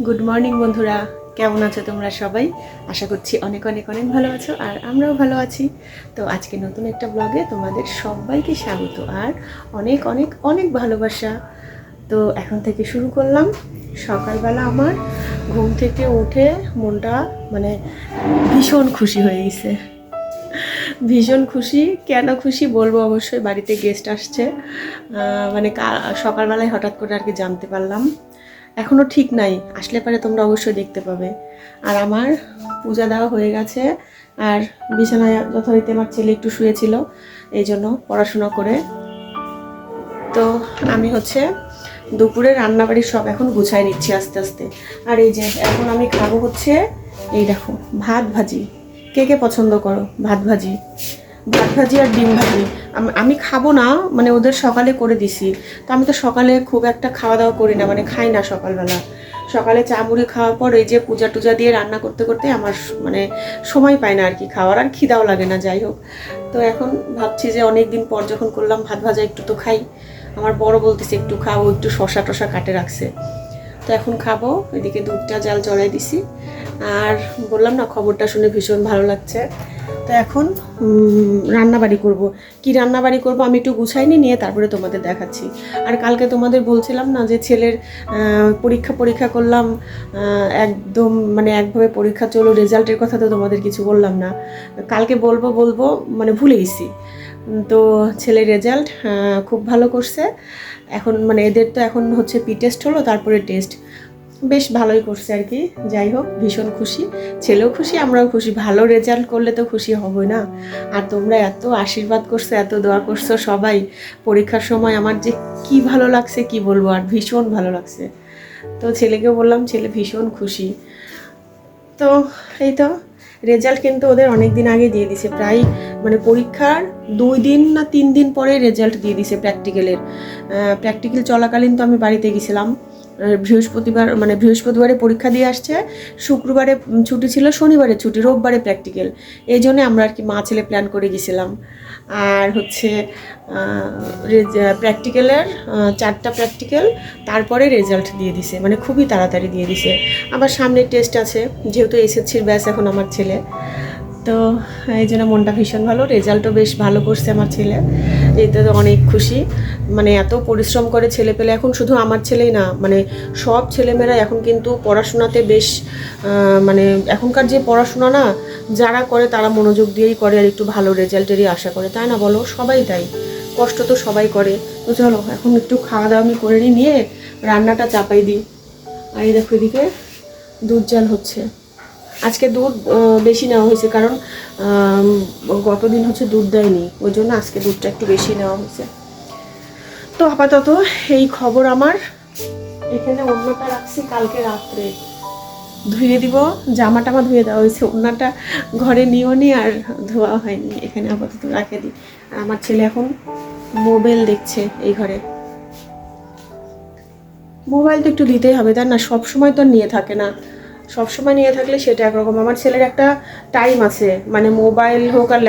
Good morning বন্ধুরা, কেমন আছো তোমরা সবাই? আশা করছি অনেক অনেক অনেক ভালো আছো, আর আমরাও ভালো আছি। তো আজকে নতুন একটা ব্লগে তোমাদের সবাইকে স্বাগত আর অনেক অনেক অনেক ভালোবাসা। তো এখন থেকে শুরু করলাম। সকালবেলা আমার ঘুম থেকে উঠে মনটা মানে ভীষণ খুশি হয়ে গেছে। ভীষণ খুশি। কেন খুশি বলবো, অবশ্যই বাড়িতে গেস্ট আসছে। মানে সকালবেলায় হঠাৎ করে আর কি জানতে পারলাম। এখনও ঠিক নাই, আসলে পরে তোমরা অবশ্যই দেখতে পাবে। আর আমার পূজা দেওয়া হয়ে গেছে, আর বিছানায় যথারীতি আমার ছেলে একটু শুয়েছিল, এই জন্য পড়াশোনা করে। তো আমি দুপুরে রান্নাবাড়ি সব এখন গুছাই নিচ্ছি আস্তে আস্তে। আর এই যে এখন আমি খাবো এই দেখো ভাত ভাজি। কে কে পছন্দ করো ভাত ভাজি? ভাত ভাজি আর ডিম ভাজি। আমি খাবো না, মানে ওদের সকালে করে দিছি। তো আমি তো সকালে খুব একটা খাওয়া দাওয়া করি না, মানে খাই না সকালবেলা। সকালে চা মুড়ি খাওয়ার পর এই যে পূজা টুজা দিয়ে রান্না করতে করতে আমার মানে সময় পায় না আর কি খাওয়ার, আর খিদাও লাগে না। যাই হোক, তো এখন ভাবছি যে অনেক দিন পর যখন করলাম ভাত ভাজা, একটু তো খাই। আমার বড় বলতেছে একটু খাবো, একটু শশা টশা কাটে রাখছে। তো এখন খাবো। এদিকে দুধটা জাল চড়াই দিছি। আর বললাম না, খবরটা শুনে ভীষণ ভালো লাগছে। তো এখন রান্নাবাড়ি করব। কি রান্নাবাড়ি করব আমি একটু গুছাইনি, নিয়ে তারপরে তোমাদের দেখাচ্ছি। আর কালকে তোমাদের বলছিলাম না যে ছেলের পরীক্ষা করলাম, একদম মানে একভাবে পরীক্ষা চলো, রেজাল্টের কথা তো তোমাদের কিছু বললাম না। কালকে বলবো মানে ভুলে গেছি। তো ছেলের রেজাল্ট খুব ভালো করছে। এখন মানে এদের তো এখন পি টেস্ট হলো, তারপরে টেস্ট। বেশ ভালোই করছে আর কি। যাই হোক, ভীষণ খুশি। ছেলেও খুশি, আমরাও খুশি। ভালো রেজাল্ট করলে তো খুশি হবই না। আর তোমরা এত আশীর্বাদ করছো, এত দোয়া করছো সবাই পরীক্ষার সময়, আমার যে কি ভালো লাগছে কি বলবো, আর ভীষণ ভালো লাগছে। তো ছেলেকেও বললাম, ছেলে ভীষণ খুশি। তো এই তো রেজাল্ট কিন্তু ওদের অনেক দিন আগে দিয়ে দিছে, প্রায় মানে পরীক্ষার 2 দিন না 3 দিন পরে রেজাল্ট দিয়ে দিছে প্র্যাকটিক্যালের। প্র্যাকটিক্যাল চলাকালীন তো আমি বাড়িতে গেছিলাম। বৃহস্পতিবারে পরীক্ষা দিয়ে আসছে, শুক্রবারে ছুটি ছিল, শনিবারে ছুটি, রোববারে প্র্যাকটিক্যাল। এই জন্য আমরা আর কি মা ছেলে প্ল্যান করে গেছিলাম। আর প্র্যাকটিক্যালের 4টা প্র্যাকটিক্যাল, তারপরে রেজাল্ট দিয়ে দিছে, মানে খুবই তাড়াতাড়ি দিয়ে দিছে। আবার সামনে টেস্ট আছে, যেহেতু এসএসসির ব্যাচ এখন আমার ছেলে। তো এই জন্য মনটা ভীষণ ভালো। রেজাল্টও বেশ ভালো করছে আমার ছেলে, এতে তো অনেক খুশি। মানে এত পরিশ্রম করে ছেলে পেলে, এখন শুধু আমার ছেলেই না, মানে সব ছেলেমেয়েরা এখন কিন্তু পড়াশোনাতে বেশ মানে এখনকার যে পড়াশোনা না যারা করে তারা মনোযোগ দিয়েই করে, আর একটু ভালো রেজাল্টেরই আশা করে, তাই না বলো? সবাই তাই, কষ্ট তো সবাই করে। তো চলো এখন একটু খাওয়া দাওয়া আমি করে নিয়ে রান্নাটা চাপাই দিই। আর এই দেখো এদিকে দুধ জাল হচ্ছে। আজকে দুধ বেশি নেওয়া হয়েছে, কারণ গতদিন দুধ দেয়নি, ওই জন্য আজকে দুধটা একটু বেশি নেওয়া হয়েছে। তো আপাতত এই খবর আমার। এখানে ওড়নাটা রাখছি, কালকে রাত্রে ধুয়ে দিব। জামা টামা ধুয়ে দেওয়া হয়েছে, ওড়নাটা ঘরে নিয়েও নি, আর ধোয়া হয়নি। এখানে আপাতত রাখে দিই। আর আমার ছেলে এখন মোবাইল দেখছে এই ঘরে। মোবাইল তো একটু দিতেই হবে, তাই না? সবসময় তো নিয়ে থাকে না, সবসময় নিয়ে থাকলে সেটা একরকম। আমার ছেলের একটা টাইম আছে, মানে মোবাইল হোক আর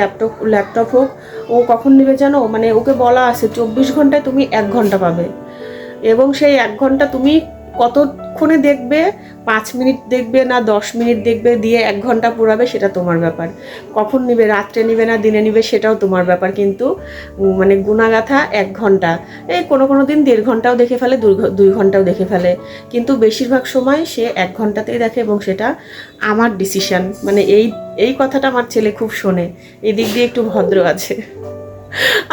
ল্যাপটপ হোক, ও কখন নেবে জানো? মানে ওকে বলা আছে 24 ঘন্টায় তুমি 1 ঘন্টা পাবে, এবং সেই 1 ঘন্টা তুমি কতক্ষণে দেখবে, 5 মিনিট দেখবে না 10 মিনিট দেখবে, দিয়ে 1 ঘন্টা পুরাবে, সেটা তোমার ব্যাপার। কখন নিবে, রাত্রে নিবে না দিনে নিবে, সেটাও তোমার ব্যাপার। কিন্তু মানে গুণাগাথা 1 ঘন্টা। এই কোনো দিন 1.5 ঘন্টাও দেখে ফেলে, 2 ঘন্টাও দেখে ফেলে, কিন্তু বেশিরভাগ সময় সে 1 ঘন্টাতেই দেখে, এবং সেটা আমার ডিসিশন। মানে এই কথাটা আমার ছেলে খুব শোনে, এই দিক দিয়ে একটু ভদ্র আছে।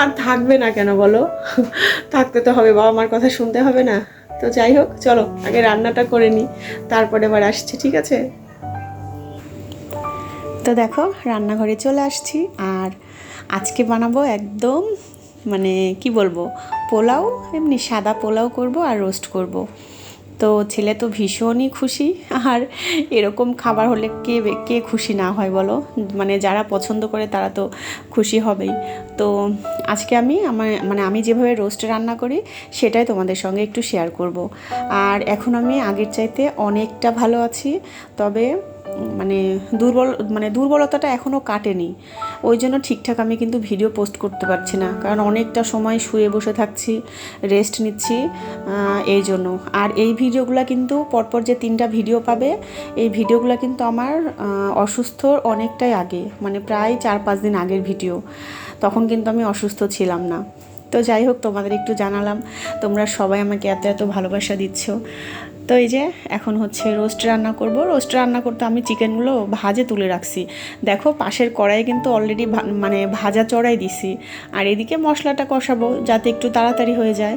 আর থাকবে না কেন বলো? থাকতে তো হবে, বাবা মার কথা শুনতে হবে না? তো যাই হোক, চলো আগে রান্নাটা করে নিই, তারপরে আবার আসছি, ঠিক আছে? তো দেখো রান্নাঘরে চলে আসছি, আর আজকে বানাবো একদম মানে কি বলবো, পোলাও। এমনি সাদা পোলাও করব আর রোস্ট করব। তো ছেলে তো ভীষণই খুশি। আর এরকম খাবার হলে কে খুশি না হয় বলো? মানে যারা পছন্দ করে তারা তো খুশি হবেই। তো আজকে আমি যেভাবে রোস্ট রান্না করি সেটাই তোমাদের সঙ্গে একটু শেয়ার করব। আর এখন আমি আগের চাইতে অনেকটা ভালো আছি, তবে মানে দুর্বলতাটা এখনও কাটেনি, ওই জন্য ঠিকঠাক আমি কিন্তু ভিডিও পোস্ট করতে পারছি না, কারণ অনেকটা সময় শুয়ে বসে থাকছি, রেস্ট নিচ্ছি, এই জন্য। আর এই ভিডিওগুলো কিন্তু পরপর যে 3টা ভিডিও পাবে, এই ভিডিওগুলো কিন্তু আমার অসুস্থর অনেকটাই আগে, মানে প্রায় 4-5 দিন আগের ভিডিও। তখন কিন্তু আমি অসুস্থ ছিলাম না। তো যাই হোক, তোমাদের একটু জানালাম, তোমরা সবাই আমাকে এত এত ভালোবাসা দিচ্ছ। তো এই যে এখন হচ্ছে রোস্ট রান্না করব। রোস্ট রান্না করতে আমি চিকেনগুলো ভাজে তুলে রাখছি। দেখো পাশের কড়াইয়ে কিন্তু অলরেডি মানে ভাজা চড়াই দিছি, আর এদিকে মশলাটা কষাবো যাতে একটু তাড়াতাড়ি হয়ে যায়।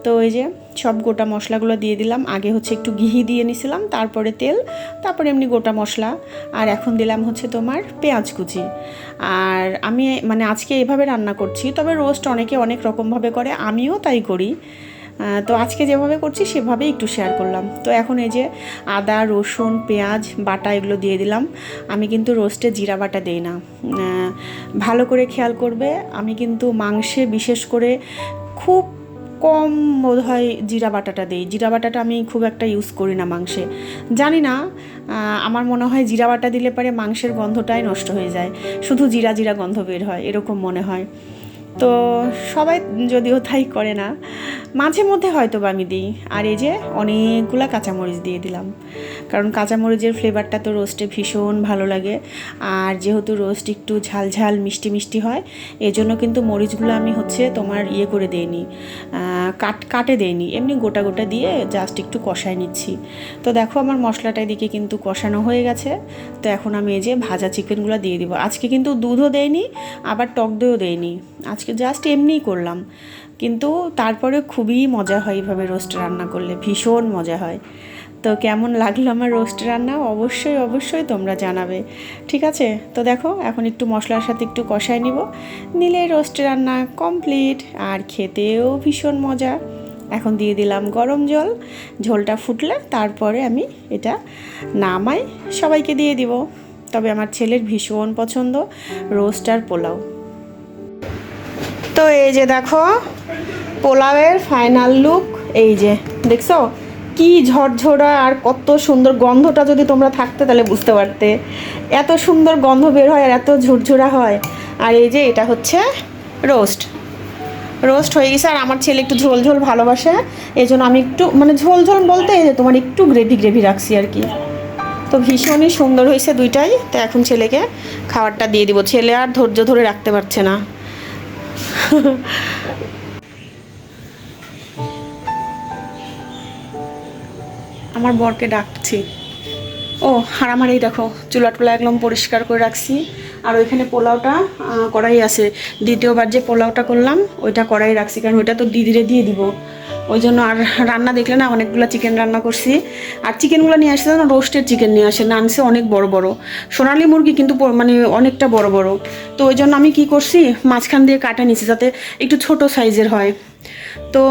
তো এই যে সব গোটা মশলাগুলো দিয়ে দিলাম। আগে হচ্ছে একটু ঘি দিয়ে নিছিলাম, তারপরে তেল, তারপরে এমনি গোটা মশলা, আর এখন দিলাম হচ্ছে তোমার পেঁয়াজ কুচি। আর আমি মানে আজকে এভাবে রান্না করছি, তবে রোস্ট অনেকে অনেক রকমভাবে করে, আমিও তাই করি। তো আজকে যেভাবে করছি সেভাবেই একটু শেয়ার করলাম। তো এখন এই যে আদা, রসুন, পেঁয়াজ বাটা এগুলো দিয়ে দিলাম। আমি কিন্তু রোস্টে জিরা বাটা দেই না, ভালো করে খেয়াল করবে। আমি কিন্তু মাংসে বিশেষ করে খুব কম বোধহয় জিরা বাটাটা দেই। জিরা বাটাটা আমি খুব একটা ইউজ করি না মাংসে, জানি না, আমার মনে হয় জিরা বাটা দিলে পরে মাংসের গন্ধটাই নষ্ট হয়ে যায়, শুধু জিরা জিরা গন্ধ বের হয়, এরকম মনে হয়। তো সবাই যদিও তাই করে না, মাঝে মধ্যে হয়তো বা আমি দিই। আর এই যে অনেকগুলা কাঁচামরিচ দিয়ে দিলাম, কারণ কাঁচামরিচের ফ্লেভারটা তো রোস্টে ভীষণ ভালো লাগে। আর যেহেতু রোস্ট একটু ঝাল ঝাল মিষ্টি মিষ্টি হয়, এজন্য কিন্তু মরিচগুলো আমি হচ্ছে তোমার ইয়ে করে দেইনি, কাটে দেইনি, এমনি গোটা গোটা দিয়ে জাস্ট একটু কষায় নিচ্ছি। তো দেখো আমার মশলাটা এদিকে কিন্তু কষানো হয়ে গেছে। তো এখন আমি এই যে ভাজা চিকেনগুলো দিয়ে দিব। আজকে কিন্তু দুধও দেইনি, আবার টক দইও দেইনি, আজকে জাস্ট এমনিই করলাম। কিন্তু তারপরে খুবই মজা হয় এইভাবে রোস্ট রান্না করলে, ভীষণ মজা হয়। তো কেমন লাগলো আমার রোস্ট রান্না অবশ্যই অবশ্যই তোমরা জানাবে, ঠিক আছে? তো দেখো এখন একটু মশলার সাথে একটু কষায় নিলে রোস্ট রান্না কমপ্লিট, আর খেতেও ভীষণ মজা। এখন দিয়ে দিলাম গরম জল, ঝোলটা ফুটলে তারপরে আমি এটা নামাই, সবাইকে দিয়ে দিব। তবে আমার ছেলের ভীষণ পছন্দ রোস্ট আর পোলাও। তো এই যে দেখো পোলাওয়ের ফাইনাল লুক, এই যে দেখছো কি ঝরঝরা, আর কত সুন্দর গন্ধটা যদি তোমরা থাকতে তাহলে বুঝতে পারতে, এত সুন্দর গন্ধ বের হয় আর এত ঝরঝরা হয়। আর এই যে এটা হচ্ছে রোস্ট হয়ে গেছে। আর আমার ছেলে একটু ঝোল ঝোল ভালোবাসে, এই জন্য আমি একটু মানে ঝোল ঝোল বলতে এই যে তোমার একটু গ্রেভি রাখছি আর কি। তো ভীষণই সুন্দর হয়েছে দুইটাই। তো এখন ছেলেকে খাবারটা দিয়ে দিব, ছেলে আর ধৈর্য ধরে রাখতে পারছে না। আমার বরকে ডাকছি। ও আর আমার এই দেখো চুলা টুলা একদম পরিষ্কার করে রাখছি। আর ওইখানে পোলাওটা কড়াই আছে, দ্বিতীয়বার যে পোলাওটা করলাম ওইটা কড়াই রাখছি, কারণ ওইটা তো দিদিরে দিয়ে দিব, ওই জন্য। আর রান্না দেখলে না অনেকগুলো চিকেন রান্না করছি। আর চিকেনগুলো নিয়ে আসছে না, রোস্টের চিকেন নিয়ে আসে, আনছে অনেক বড় বড় সোনালি মুরগি, কিন্তু মানে অনেকটা বড় বড়। তো ওই জন্য আমি কি করছি, মাঝখান দিয়ে কাটা নিছি যাতে একটু ছোট সাইজের হয়। তো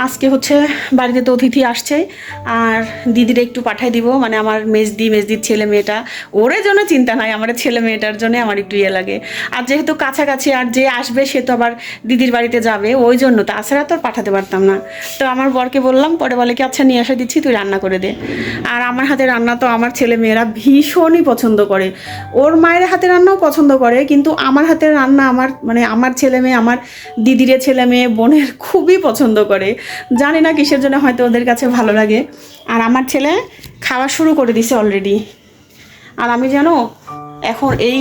আজকে হচ্ছে বাড়িতে তো অতিথি আসছে, আর দিদিরা একটু পাঠাই দিব, মানে আমার মেজদির ছেলে মেয়েটা, ওরে জন্য চিন্তা নাই, আমার ছেলে মেয়েটার জন্য আমার একটু ইয়ে লাগে। আর যেহেতু কাছাকাছি, আর যে আসবে সে তো আবার দিদির বাড়িতে যাবে, ওই জন্য তাছাড়া তো আর পাঠাতে পারতাম না। তো আমার বরকে বললাম, পরে বলে কি আচ্ছা নিয়ে আসা দিচ্ছি, তুই রান্না করে দে। আর আমার হাতে রান্না তো আমার ছেলে মেয়েরা ভীষণই পছন্দ করে, ওর মায়ের হাতে রান্নাও পছন্দ করে, কিন্তু আমার হাতের রান্না আমার ছেলে মেয়ে, আমার দিদিরে ছেলে মেয়ে বোনের খুবই পছন্দ করে, জানি না কিসের জন্য, হয়তো ওদের কাছে ভালো লাগে। আর আমার ছেলে খাওয়া শুরু করে দিছে অলরেডি। আর আমি জানো এখন এই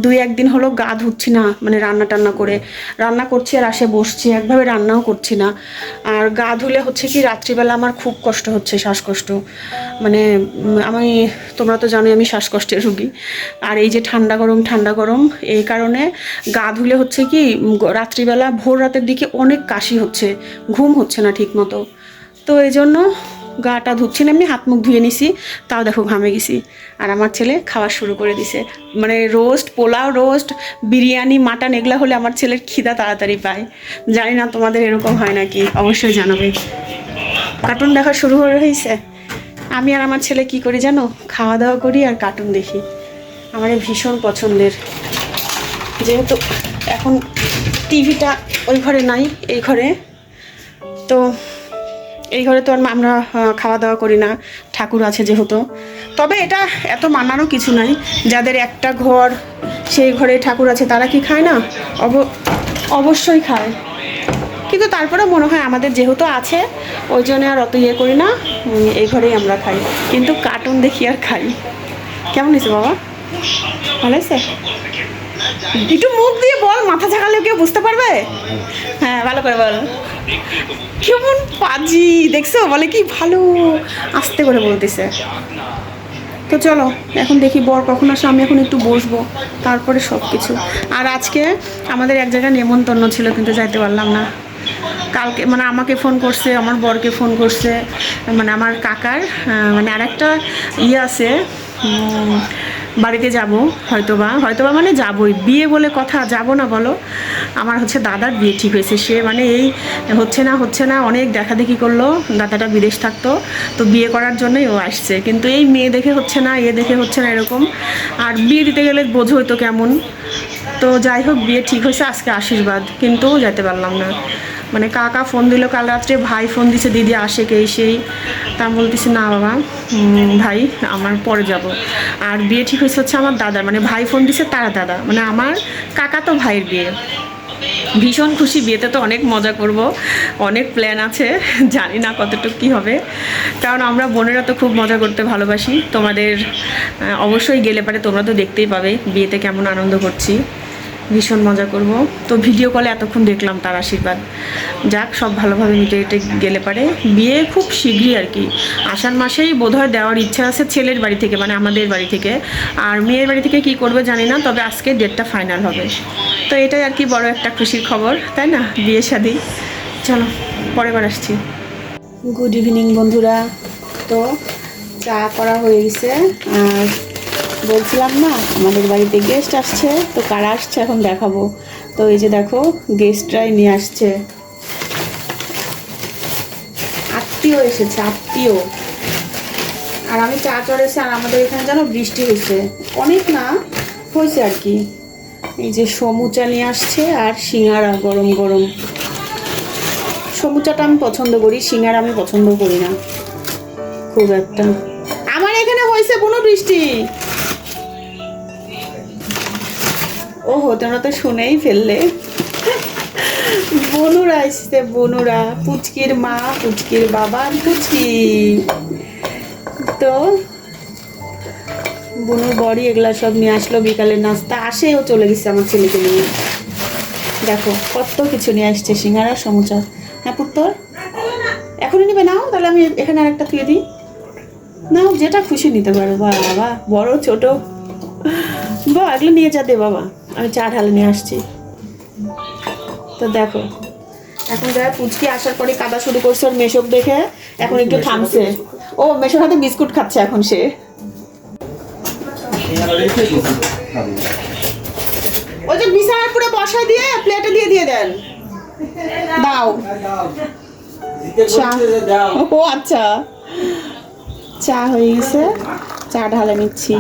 2-1 দিন হলো গা ধুচ্ছি না, মানে রান্না করে রান্না করছি আর আসে বসছি, একভাবে রান্নাও করছি না। আর গা ধুলে হচ্ছে কি রাত্রিবেলা আমার খুব কষ্ট হচ্ছে, শ্বাসকষ্ট, মানে তোমরা তো জানোই আমি শ্বাসকষ্টের রুগী। আর এই যে ঠান্ডা গরম এই কারণে গা ধুলে হচ্ছে কি রাত্রিবেলা ভোর রাতের দিকে অনেক কাশি হচ্ছে, ঘুম হচ্ছে না ঠিক মতো। তো এই জন্য গাটা ধুচ্ছি না, এমনি হাত মুখ ধুয়ে নিছি, তাও দেখো ঘামে গেছি। আর আমার ছেলে খাওয়া শুরু করে দিছে, মানে পোলাও রোস্ট বিরিয়ানি মাটন এগুলা হলে আমার ছেলের খিদা তাড়াতাড়ি পায়। জানি না তোমাদের এরকম হয় নাকি, অবশ্যই জানাবে। কার্টুন দেখা শুরু হয়েছে। আমি আর আমার ছেলে কি করি জানো, খাওয়া দাওয়া করি আর কার্টুন দেখি, আমার ভীষণ পছন্দের। যেহেতু এখন টিভিটা ওই ঘরে নাই, এই ঘরে, তো এই ঘরে তো আর আমরা খাওয়া দাওয়া করি না, ঠাকুর আছে যেহেতু। তবে এটা এত মানারও কিছু নাই, যাদের একটা ঘর সেই ঘরে ঠাকুর আছে তারা কি খায় না? অবশ্যই খায়, কিন্তু তারপরে মনে হয় আমাদের যেহেতু আছে ওই জন্য আর অত ইয়ে করি না, এই ঘরেই আমরা খাই। কিন্তু কার্টুন দেখি আর খাই। কেমন হয়েছে বাবা? ভালো হয়েছে? একটু মুখ দিয়ে বল, মাথা ঝাঁকালে কেউ বুঝতে পারবে। হ্যাঁ ভালো করে বল। কেমন পাজি দেখছো, বলে কি ভালো, আস্তে করে বলতেছে। তো চলো এখন দেখি বর কখন আসে, আমি এখন একটু বসবো, তারপরে সব কিছু। আর আজকে আমাদের এক জায়গায় নেমন্তন্ন ছিল, কিন্তু যাইতে পারলাম না। কালকে মানে আমাকে ফোন করছে, আমার বরকে ফোন করছে, মানে আমার কাকার মানে আর একটা ইয়ে আছে, বাড়িতে যাব হয়তোবা মানে যাবই, বিয়ে বলে কথা, যাব না বলো? আমার হচ্ছে দাদার বিয়ে ঠিক হয়েছে, সে মানে এই হচ্ছে না অনেক দেখাদেখি করলো, দাদাটা বিদেশ থাকতো, তো বিয়ে করার জন্যই ও আসছে, কিন্তু এই মেয়ে দেখে হচ্ছে না, দেখে হচ্ছে না এরকম। আর বিয়ে দিতে গেলে বোঝো তো কেমন। তো যাই হোক, বিয়ে ঠিক হয়েছে, আজকে আশীর্বাদ, কিন্তু যেতে পারলাম না। মানে কাকা ফোন দিল কাল রাত্রে, ভাই ফোন দিছে দিদি আসে কে সেই, তা আমি বলতেছি না বাবা ভাই আমার পরে যাব। আর বিয়ে ঠিক হয়েছে হচ্ছে আমার দাদার, মানে ভাই ফোন দিছে তারা দাদা, মানে আমার কাকা তো ভাইয়ের বিয়ে। ভীষণ খুশি, বিয়েতে তো অনেক মজা করব, অনেক প্ল্যান আছে, জানি না কতটুকু কী হবে, কারণ আমরা বোনেরা তো খুব মজা করতে ভালোবাসি। তোমাদের অবশ্যই গেলে পারে তোমরা তো দেখতেই পাবে বিয়েতে কেমন আনন্দ করছি, ভীষণ মজা করব। তো ভিডিও কলে এতক্ষণ দেখলাম তার আশীর্বাদ, যাক সব ভালোভাবে মিটে গেলে পারে। বিয়ে খুব শীঘ্রই আর কি, আষাঢ় মাসেই বোধহয় দেওয়ার ইচ্ছা আছে ছেলের বাড়ি থেকে, মানে আমাদের বাড়ি থেকে। আর মেয়ের বাড়ি থেকে কি করবে জানি না, তবে আজকে ডেটটা ফাইনাল হবে। তো এটাই আর কি বড় একটা খুশির খবর, তাই না? বিয়ে শাদী। চলো পরের বার আসছি। গুড ইভিনিং বন্ধুরা। তো চা করা হয়ে গেছে, আর বলছিলাম না আমাদের বাড়িতে গেস্ট আসছে, তো কারা আসছে এখন দেখাবো। তো এই যে দেখো গেস্টরাই নিয়ে আসছে, আত্মীয় এসেছে, আত্মীয়। আর আমি চা চড়েছি, আর আমাদের এখানে যেন বৃষ্টি হয়েছে, অনেক না হয়েছে আর কি। এই যে সমুচা নিয়ে আসছে, আর সিঙ্গারা গরম গরম। সমুচাটা আমি পছন্দ করি, সিঙ্গারা আমি পছন্দ করি না খুব একটা। আমার এখানে হয়েছে কোনো বৃষ্টি। ওহো তোমরা তো শুনেই ফেললে, বনুরা আসছে, বনুরা, পুচকির মা, পুচকির বাবা, পুচকি। তো বনুর বড়ি এগুলা সব নিয়ে আসলো, বিকালের নাস্তা আসেও চলে গেছে আমার ছেলেকে নিয়ে। দেখো কত কিছু নিয়ে আসছে, সিঙ্গারা সমুচা। হ্যাঁ পুত্তর এখনই নিবে, নাও তাহলে আমি এখানে আরেকটা দিয়ে দিই, নাও যেটা খুশি নিতে পারো। বাবা বড় ছোট বা এগুলো নিয়ে যা দে বাবা, আমি চা ঢালে নিয়ে আসছি। তো দেখো এখন যায় পুচকি আসার পরে কাদা শুরু করছে ওর মেশক দেখে, এখন একটু থামছে। ও মেশোর হাতে বিস্কুট খাচ্ছে এখন সে। ওই যে বিছানার পুরো বসায় দিয়ে প্লেটে দিয়ে দেন, দাও চা। ও আচ্ছা চা হয়ে গেছে, চা ঢালে নিচ্ছি।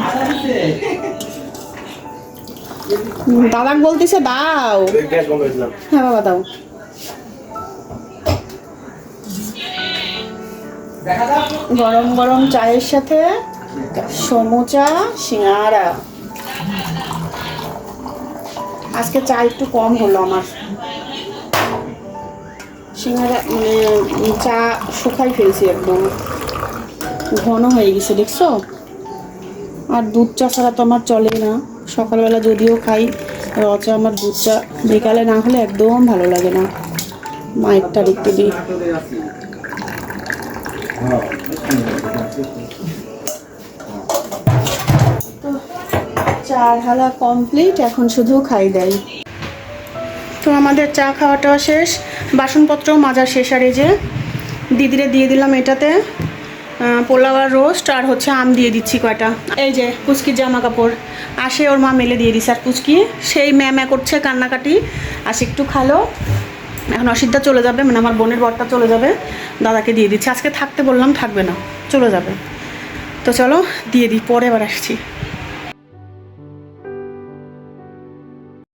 দাদা বলতেছে দাও, হ্যাঁ বাবা দাও। গরম গরম চায়ের সাথে সমুচা সিঙ্গারা। আজকে চা একটু কম হলো আমার, সিঙ্গারা মানে চা শুকাই ফেলছি, একদম ঘন হয়ে গেছে দেখছো। আর দুধ চা ছাড়া তো আমার চলে না, সকালবেলা যদিও খাই রচা, আমার দুধ চা বিকালে না হলে একদম ভালো লাগে না। মায়েরটা একটু দিই। চা ঢালা কমপ্লিট, এখন শুধু খাই দেয়। তো আমাদের চা খাওয়াটাও শেষ, বাসনপত্রও মাজা শেষ। আর এই যে দিদিরে দিয়ে দিলাম এটাতে পোলাও আর রোস্ট, আর হচ্ছে আম দিয়ে দিচ্ছি কয়টা। এই যে পুচকির জামা কাপড় আসে ওর মা মেলে দিয়ে দিচ্ছে, আর পুচকি সেই ম্যামা করছে কান্নাকাটি। আসে একটু খালো, এখন অসিদ্ধা চলে যাবে, মানে আমার বোনের বরটা চলে যাবে, দাদাকে দিয়ে দিচ্ছে। আজকে থাকতে বললাম, থাকবে না, চলে যাবে। তো চলো দিয়ে দিই, পরে আবার আসছি।